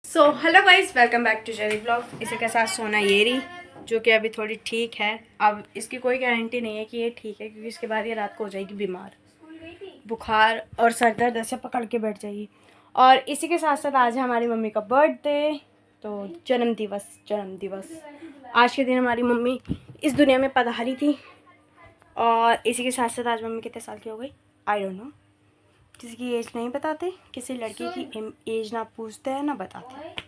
So hello guys, welcome back to Jerry blog. इसी के साथ सोना ये रही, जो कि अभी थोड़ी ठीक है। अब इसकी कोई गारंटी नहीं है कि ये ठीक है, क्योंकि इसके बाद ये रात को हो जाएगी बीमार, बुखार और सर दर्द ऐसे पकड़ के बैठ जाएगी। और इसी के साथ साथ आज है हमारी मम्मी का बर्थडे, तो जन्म दिवस। आज के दिन हमारी मम्मी इस दुनिया में पधारी थी। और इसी के साथ साथ आज मम्मी कितने साल की हो गई, आई डोंट नो। किसी की एज नहीं बताते, किसी लड़की की एज ना पूछते हैं ना बताते।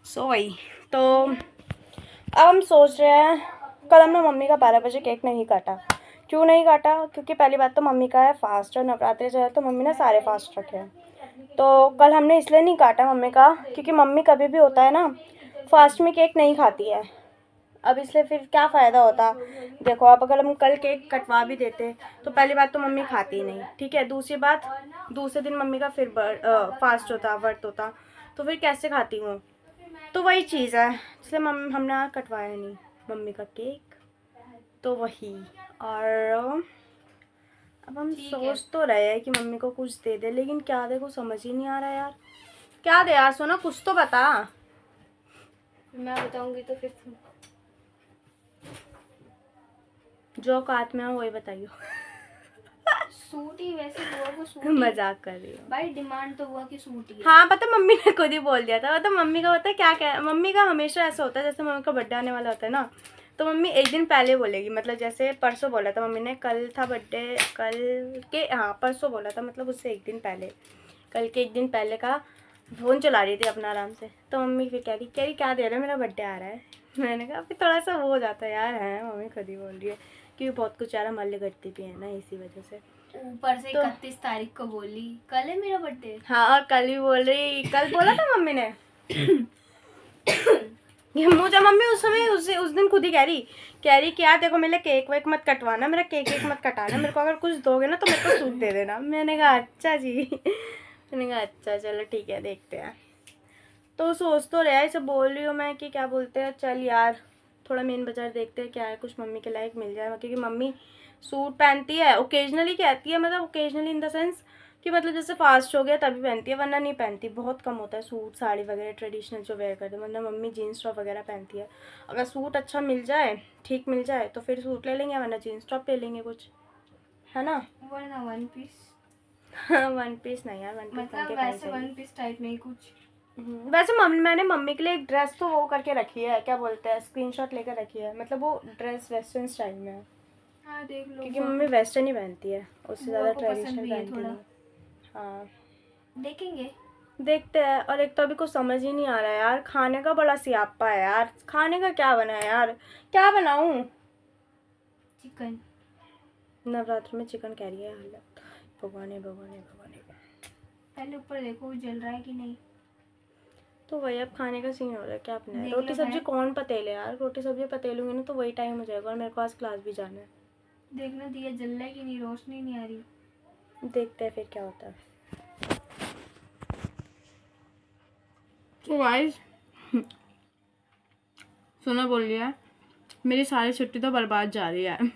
सो वही तो अब हम सोच रहे हैं, कल हमने मम्मी का 12 बजे केक नहीं काटा। क्यों नहीं काटा? क्योंकि पहली बात तो मम्मी का है फास्ट, और नवरात्रि चल तो मम्मी ने सारे फास्ट रखे हैं। तो कल हमने इसलिए नहीं काटा मम्मी का, क्योंकि मम्मी कभी भी होता है ना फास्ट में केक नहीं खाती है। अब इसलिए फिर क्या फ़ायदा होता। देखो, अब अगर हम कल केक कटवा भी देते तो पहली बात तो मम्मी खाती ही नहीं, ठीक है। दूसरी बात, दूसरे दिन मम्मी का फिर फास्ट होता, व्रत होता, तो फिर कैसे खाती हूँ। तो वही चीज़ है, इसलिए हमने कटवाया नहीं मम्मी का केक। तो वही, और अब हम सोच तो रहे हैं कि मम्मी को कुछ दे दे, लेकिन क्या दे, को समझ ही नहीं आ रहा यार। क्या दे यार सोना, कुछ तो बता। मैं बताऊंगी तो फिर तुम जो औकात में हो वही बताइयो। सूट ही, वैसे बुआ को सूट मजाक कर रही हूँ भाई, डिमांड तो हुआ कि सूट ही है। हाँ पता, मम्मी ने खुद ही बोल दिया था। मतलब मम्मी का पता है क्या, मम्मी का हमेशा ऐसा होता है, जैसे मम्मी का बर्थडे आने वाला होता है ना, तो मम्मी एक दिन पहले बोलेगी। मतलब जैसे परसों बोला था मम्मी ने, कल था बर्थडे, कल के हाँ परसों बोला था, मतलब उससे एक दिन पहले, कल के एक दिन पहले का फ़ोन चला रही थी अपना आराम से। तो मम्मी फिर कह रही क्या दे रहे हो, मेरा बर्थडे आ रहा है। मैंने कहा फिर थोड़ा सा वो हो जाता है यार, है मम्मी खुद ही बोल रही है, क्योंकि बहुत कुछ यार हमारे लिए करती भी है ना, इसी वजह से। ऊपर से 31 तारीख को बोली कल है मेरा बर्थडे। हाँ, और कल भी बोल रही, कल बोला था मम्मी ने। मुझे मम्मी उस समय उस दिन खुद ही कह रही कि यार देखो, मेरे केक वेक मत कटवाना, मेरा केक वेक मत कटाना, मेरे को अगर कुछ दोगे ना तो मेरे को सूट दे देना। मैंने कहा अच्छा जी। मैंने कहा अच्छा चलो ठीक है, देखते हैं। तो सोच तो रहा है, इसे बोल रही हूँ मैं कि क्या बोलते हैं, चल यार थोड़ा मेन बाजार देखते हैं क्या है, कुछ मम्मी के लायक मिल जाए। क्योंकि मम्मी सूट पहनती है ओकेजनली, कहती है मतलब ओकेजनली इन द सेंस कि मतलब जैसे फास्ट हो गया तभी पहनती है, वरना नहीं पहनती। बहुत कम होता है सूट साड़ी वगैरह ट्रेडिशनल जो वेयर करते हैं, मतलब मम्मी जीन्स टॉप वगैरह पहनती है। अगर सूट अच्छा मिल जाए, ठीक मिल जाए तो फिर सूट ले लेंगे, वरना जीन्स टॉप ले लेंगे कुछ, है ना। वरना वन पीस। वन पीस नहीं यार, वन पीस मतलब वैसे वन पीस टाइप में ही कुछ। वैसे मैंने मम्मी के लिए एक ड्रेस तो वो करके रखी है, क्या बोलते हैं, स्क्रीनशॉट लेकर रखी है। मतलब वो ड्रेस वेस्टर्न स्टाइल में है, हाँ देख लो, क्योंकि मम्मी वेस्टर्न ही पहनती है, उससे ज़्यादा ट्रेडिशनल पहनती थोड़ा नहीं। हाँ देखेंगे। देखते हैं। और एक तो अभी कुछ समझ ही नहीं आ रहा है यार, खाने का बड़ा सियापा है यार, खाने का क्या बना है यार, क्या बनाऊँ। चिकन। नवरात्र में चिकन कह रही है हालत, भगवान भगवान। पहले ऊपर देखो वो जल रहा है कि नहीं। तो वही अब खाने का सीन हो रहा है, क्या अपना है। देख रोटी लो सब्जी मैं। कौन पतेले यार, रोटी सब्जी पतेलूंगी ना तो वही टाइम हो जाएगा, और मेरे को आज क्लास भी जाना है। देखना दिया जल रहा है कि नहीं, रोशनी नहीं आ रही। देखते हैं फिर क्या होता है। तो गाइस, सुना बोल रही है मेरी सारी छुट्टी तो बर्बाद जा रही है।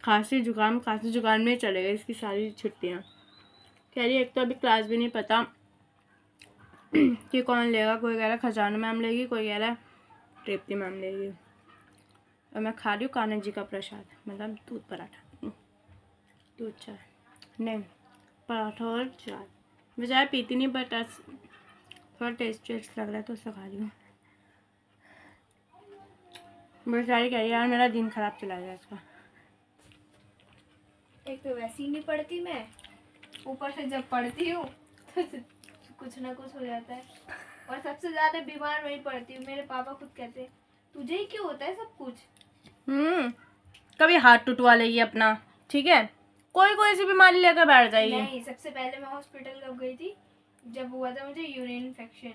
खांसी जुकाम में चलेगा इसकी सारी छुट्टियाँ। कह रही है एक तो अभी क्लास भी नहीं पता कि कौन लेगा। कोई कह रहा है खजाना मैम लेगी, कोई कह रहा है तृप्ति मैम लेगी। और मैं खा रही हूँ कान्हा जी का प्रसाद, मतलब दूध पराठा, दूध चाय नहीं, पराठा और चाय। मैं चाय पीती नहीं, बट थोड़ा टेस्ट लग रहा है तो उससे खा रही हूँ। बेचारी कह रही है यार मेरा दिन खराब चला गया इसका। एक तो वैसे ही नहीं पढ़ती मैं, ऊपर से जब पढ़ती हूँ तो कुछ ना कुछ हो जाता है। और सबसे ज्यादा बीमार वही पड़ती हूँ। मेरे पापा खुद कहते हैं तुझे ही क्यों होता है सब कुछ। कभी हाथ टुटवा लेगी अपना, ठीक है, कोई सी बीमारी लेकर बैठ जाएगी। नहीं, सबसे पहले मैं हॉस्पिटल कब गई थी, जब हुआ था मुझे यूरिन इन्फेक्शन।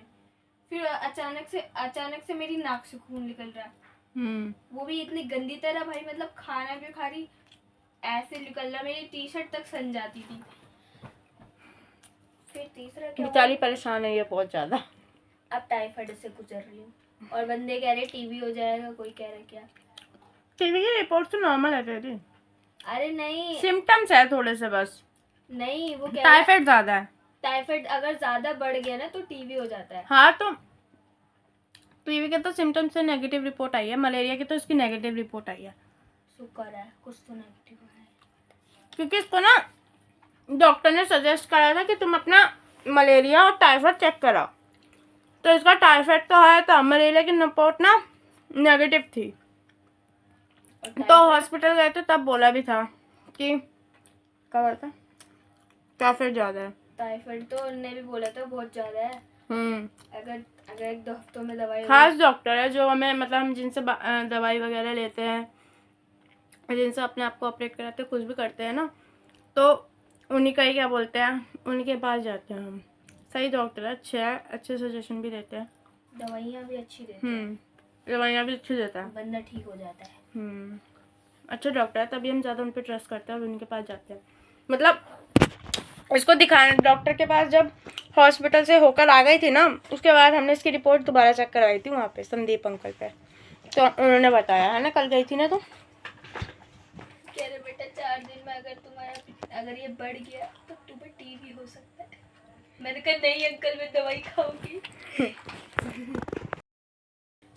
फिर अचानक से मेरी नाक से खून निकल रहा है। वो भी इतनी गंदी तरह भाई, मतलब खाना भी खा रही ऐसे निकल रहा, मेरी टी शर्ट तक सन जाती थी। फिर तीसरा क्या, बेचारी परेशान है ये बहुत ज्यादा। अब टाइफाइड से गुजर रही हूँ। और बंदे कह रहे टीबी हो जाएगा, कोई कह रहा क्या। टीबी की रिपोर्ट तो नॉर्मल है तेरी। अरे नहीं, सिम्टम्स है थोड़े से बस। नहीं वो कह रहा है टाइफाइड ज्यादा है। टाइफाइड अगर ज्यादा बढ़ गया ना तो टीबी हो जाता है। हाँ तो पीवी के तो सिम्टम्स से नेगेटिव रिपोर्ट आई है, मलेरिया की तो इसकी नेगेटिव रिपोर्ट आई है। शुक्र है कुछ तो नेगेटिव है, क्योंकि इसको ना डॉक्टर ने सजेस्ट करा था कि तुम अपना मलेरिया और टाइफाइड चेक कराओ, तो इसका टाइफाइड तो आया था, मलेरिया की रिपोर्ट ना नेगेटिव थी। तो हॉस्पिटल गए थे तब बोला भी था कि क्या बोला था, टाइफाइड ज़्यादा है। टाइफाइड तो उन्होंने भी बोला था बहुत ज़्यादा है। अगर अगर 1-2 हफ्तों में दवाई खास डॉक्टर है जो हमें मतलब हम जिनसे दवाई वगैरह लेते हैं, जिनसे अपने आप को ऑपरेट कराते हैं, कुछ भी करते हैं ना, तो उन्हीं का ही क्या बोलते हैं, उन्हीं के पास जाते हैं हम। सही डॉक्टर है, अच्छे सजेशन भी देते हैं, दवाइयाँ भी अच्छी देते हैं, दवाइयाँ भी अच्छी देता है, बंदा ठीक हो जाता है। अच्छे डॉक्टर है, तभी हम ज़्यादा उन पर ट्रस्ट करते हैं और उनके पास जाते हैं। मतलब इसको दिखाने डॉक्टर के पास जब हॉस्पिटल से होकर आ गई थी ना, उसके बाद हमने इसकी रिपोर्ट दोबारा चेक करवाई थी वहाँ पे संदीप अंकल पे, तो उन्होंने बताया है ना, कल गई थी ना, तो कह रहे बेटा 4 दिन में अगर ये बढ़ गया तो तुम्हें टीबी हो सकता है। मैंने कहा नहीं अंकल मैं दवाई खाऊंगी।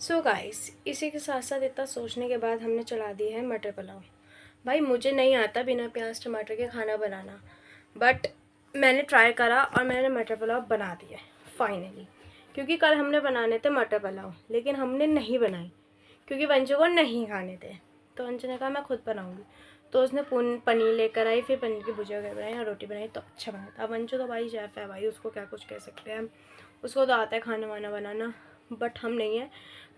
सो गाइस, इसी के साथ साथ इतना सोचने के बाद हमने चला दी है मटर पुलाव। भाई मुझे नहीं आता बिना प्याज टमाटर के खाना बनाना, बट मैंने ट्राई करा और मैंने मटर पुलाव बना दिया फाइनली। क्योंकि कल हमने बनाने थे मटर पुलाव, लेकिन हमने नहीं बनाई क्योंकि वंशु को नहीं खाने थे, तो वंशु ने कहा मैं खुद बनाऊंगी, तो उसने पनीर लेकर आई, फिर पनीर की भुजिया वगैरह बनाई और रोटी बनाई, तो अच्छा बना था। वंशु तो भाई शेफ़ है भाई, उसको क्या कुछ कह सकते हैं, उसको तो आता है खाना वाना बनाना, बट हम नहीं है।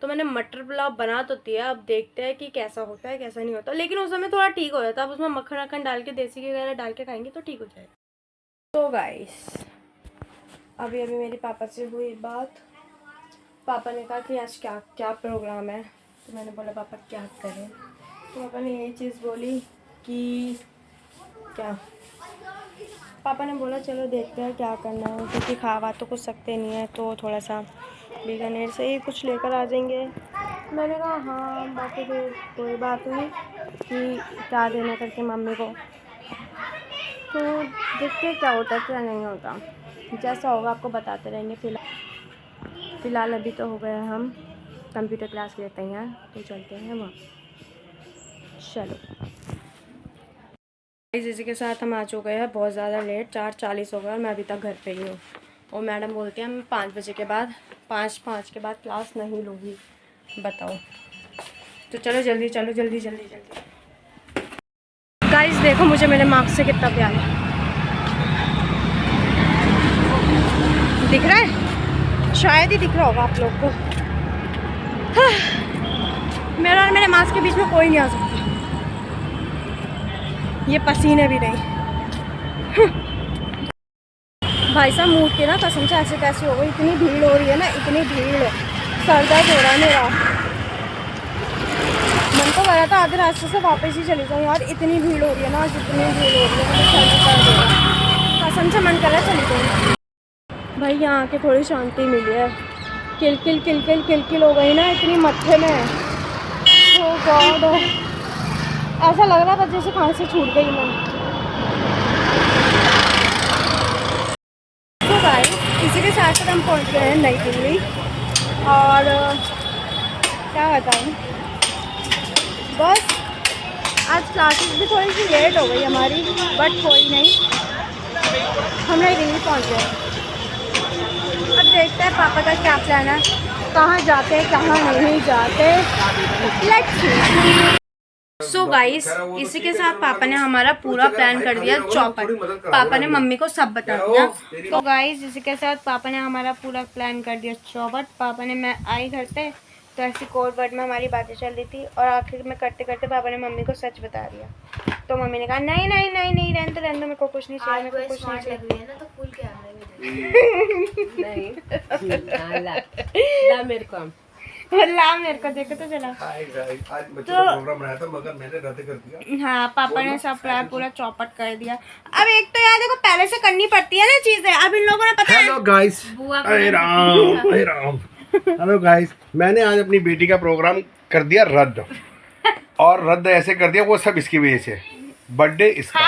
तो मैंने मटर पुलाव बना तो दिया, अब देखते हैं कि कैसा होता है कैसा नहीं होता, लेकिन उस समय थोड़ा ठीक हो जाता है। अब उसमें मक्खन वक्खन डाल के देसी घी वगैरह डाल के खाएंगे तो ठीक हो जाएगा। तो गाइस अभी मेरे पापा से हुई बात, पापा ने कहा कि आज क्या क्या प्रोग्राम है, तो मैंने बोला पापा क्या करें, तो पापा ने यही चीज़ बोली कि क्या, पापा ने बोला चलो देखते हैं क्या करना है, क्योंकि खावा तो कुछ सकते नहीं है, तो थोड़ा सा बीकानेर से ही कुछ लेकर आ जाएंगे। मैंने कहा हाँ, बाकी फिर कोई बात हुई कि क्या देना करके मम्मी को, तो देखते क्या होता है क्या नहीं होता, जैसा होगा आपको बताते रहेंगे। फ़िलहाल अभी तो हो गया हम कंप्यूटर क्लास के लिए तैयार, तो चलते हैं वहाँ। चलो इसी के साथ हम आ चुके हैं बहुत ज़्यादा लेट, 4:40 हो गया और मैं अभी तक घर पे ही हूँ, और मैडम बोलती है मैं 5 बजे के बाद 5 के बाद क्लास नहीं लूँगी, बताओ। तो चलो जल्दी चलो, जल्दी जल्दी जल्दी। गाइस देखो मुझे मेरे मार्क्स से कितना प्यार है, दिख रहा है, शायद ही दिख रहा होगा आप लोग को। मेरा और मेरे मार्क्स के बीच में कोई नहीं आ सकता, ये पसीने भी नहीं। भाई साहब मूड के ना कसम से ऐसे कैसे हो गई, इतनी भीड़ हो रही है ना, इतनी भीड़, सर दर्द हो रहा है मेरा। मन तो करा था आधे रास्ते से वापस ही चली जाऊँ यार, इतनी भीड़ हो रही है ना, जितनी भीड़ हो रही है मुझे सर में दर्द हो रहा है, कसम से मन कर रहा है चली जाऊँ। भाई यहाँ आके थोड़ी शांति मिली है, किल हो गई ना इतनी मत्थे में, ओ गॉड, ऐसा लग रहा था जैसे खांसी छूट गई मैं। तो गाइस इसी के साथ साथ हम पहुंच गए हैं नई दिल्ली, और क्या बताऊं, बस आज क्लासेस भी थोड़ी सी लेट हो गई हमारी, बट कोई नहीं, हम नई दिल्ली पहुंच गए। अब देखते हैं पापा का क्या प्लान है, कहाँ जाते हैं कहाँ नहीं जाते, लेट्स सी। सो गाइस इसी के साथ पापा ने हमारा पूरा प्लान कर दिया चौपट, पापा ने मम्मी को सब बता दिया। तो गाइस इसी के साथ पापा ने हमारा पूरा प्लान कर दिया चौपट। पापा ने, मैं आई घर पे तो ऐसी कोड वर्ड में हमारी बातें चल रही थी, और आखिर में करते करते पापा ने मम्मी को सच बता दिया। तो मम्मी ने कहा नहीं नहीं नहीं नहीं रहने दो, मेरे को कुछ नहीं चाहिए, मेरे को कुछ नहीं चाहिए ना तो फुल कैमरे में ला मेरे को देखो तो चला। प्रोग्राम बनाया था मगर मैंने रद्द कर दिया। हाँ पापा ने सब प्लान पूरा चौपट कर दिया। अब एक तो यार देखो पहले से करनी पड़ती है ना चीजें, अब इन लोगों ने पता है। हेलो गाइस, अरे राम हेलो गाइस, मैंने आज अपनी बेटी का प्रोग्राम कर दिया रद्द, और रद्द ऐसे कर दिया वो सब इसकी वजह से, बर्थडे इसका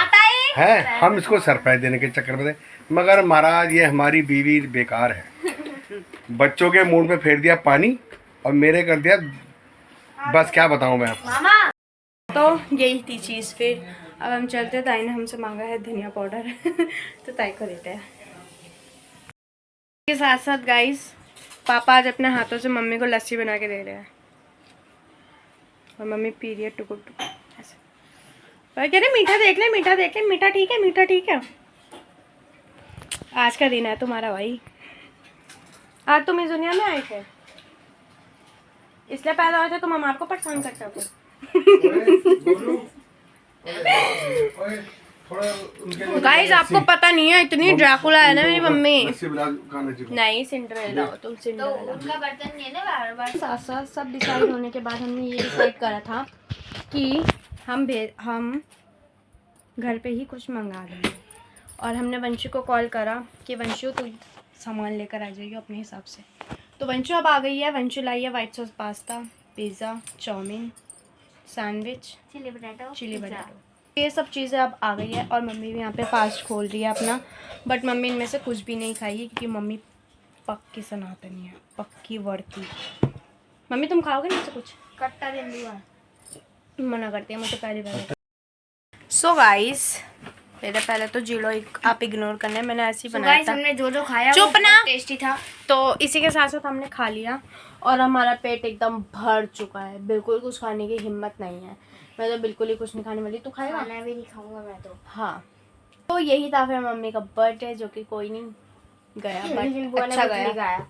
है, हम इसको सरप्राइज देने के चक्कर में थे, मगर महाराज ये हमारी बीवी बेकार है, बच्चों के मूड में फेर दिया पानी, और मेरे कर दिया, बस क्या बताऊं मैं आपको। तो यही थी चीज़। फिर अब हम चलते, ताई ने हमसे मांगा है धनिया पाउडर तो ताई को देते हैं। के साथ साथ गाइस पापा आज अपने हाथों से मम्मी को लस्सी बना के दे रहे हैं और मम्मी पी रही है टुकुर टुकुर ऐसे। और कह रहे मीठा देख ले, मीठा देख ले, मीठा ठीक है, मीठा ठीक है। आज का दिन है तुम्हारा भाई, आज तुम इस दुनिया में आए थे, इसलिए पैदा हुए थे, तुम हमारे को परेशान करते हो। गाइस आपको पता नहीं है, इतनी ड्रैकुला है ना मेरी मम्मी। नहीं सिंड्रेला हो तुम, सिंड्रेला। उनका बर्तन नहीं है ना बार बार। साथ साथ सब डिसाइड होने के बाद हमने ये डिसाइड करा था कि हम घर पे ही कुछ मंगा लेंगे। और हमने वंशु को कॉल करा कि वंशु तू सामान लेकर आ जाइए अपने हिसाब से। तो वंशु अब आ गई है। वंशु लाई है white sauce pasta, pizza, chow mein, sandwich, chilli potato, ये सब चीज़ें अब आ गई है। और मम्मी भी यहाँ पे फास्ट खोल रही है अपना, बट मम्मी इनमें से कुछ भी नहीं खाएगी क्योंकि मम्मी पक्की सनातनी है, पक्की वर्ती। मम्मी तुम खाओगे ना कुछ? कट्टा दे दूंगा, मना करती है मुझे पहली बार। सो गाइस पहले तो जीरो आप इग्नोर करना है, मैंने ऐसे ही बनाया था। हमने जो खाया चुप ना, टेस्टी था। तो इसी के साथ साथ हमने खा लिया और हमारा पेट एकदम भर चुका है, बिल्कुल कुछ खाने की हिम्मत नहीं है। मैं तो बिल्कुल ही कुछ नहीं खाने वाली। तू खाएगा? मैं भी नहीं खाऊंगा मैं तो। हाँ, तो यही था फिर मम्मी का बर्थडे, जो कि कोई नहीं गया बट अच्छा गया।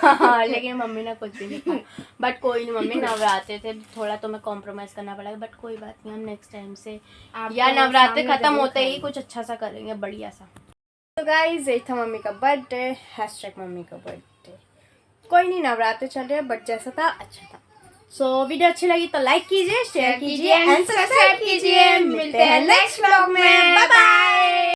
हाँ लेकिन मम्मी ने कुछ भी नहीं खाया, बट कोई नहीं, मम्मी नवरात्रे थे, थोड़ा तो मैं कॉम्प्रोमाइज़ करना पड़ेगा, बट कोई बात नहीं, हम नेक्स्ट टाइम से या नवरात्रे खत्म होते ही कुछ अच्छा सा करेंगे, बढ़िया सा। तो गाइस यही था मम्मी का बर्थडे, #मम्मी का बर्थडे। कोई नहीं, नवरात्रे चल रहे हैं, बट जैसा था अच्छा था। सो वीडियो अच्छी लगी तो लाइक कीजिए, शेयर कीजिए एंड सब्सक्राइब कीजिए। मिलते हैं नेक्स्ट व्लॉग में।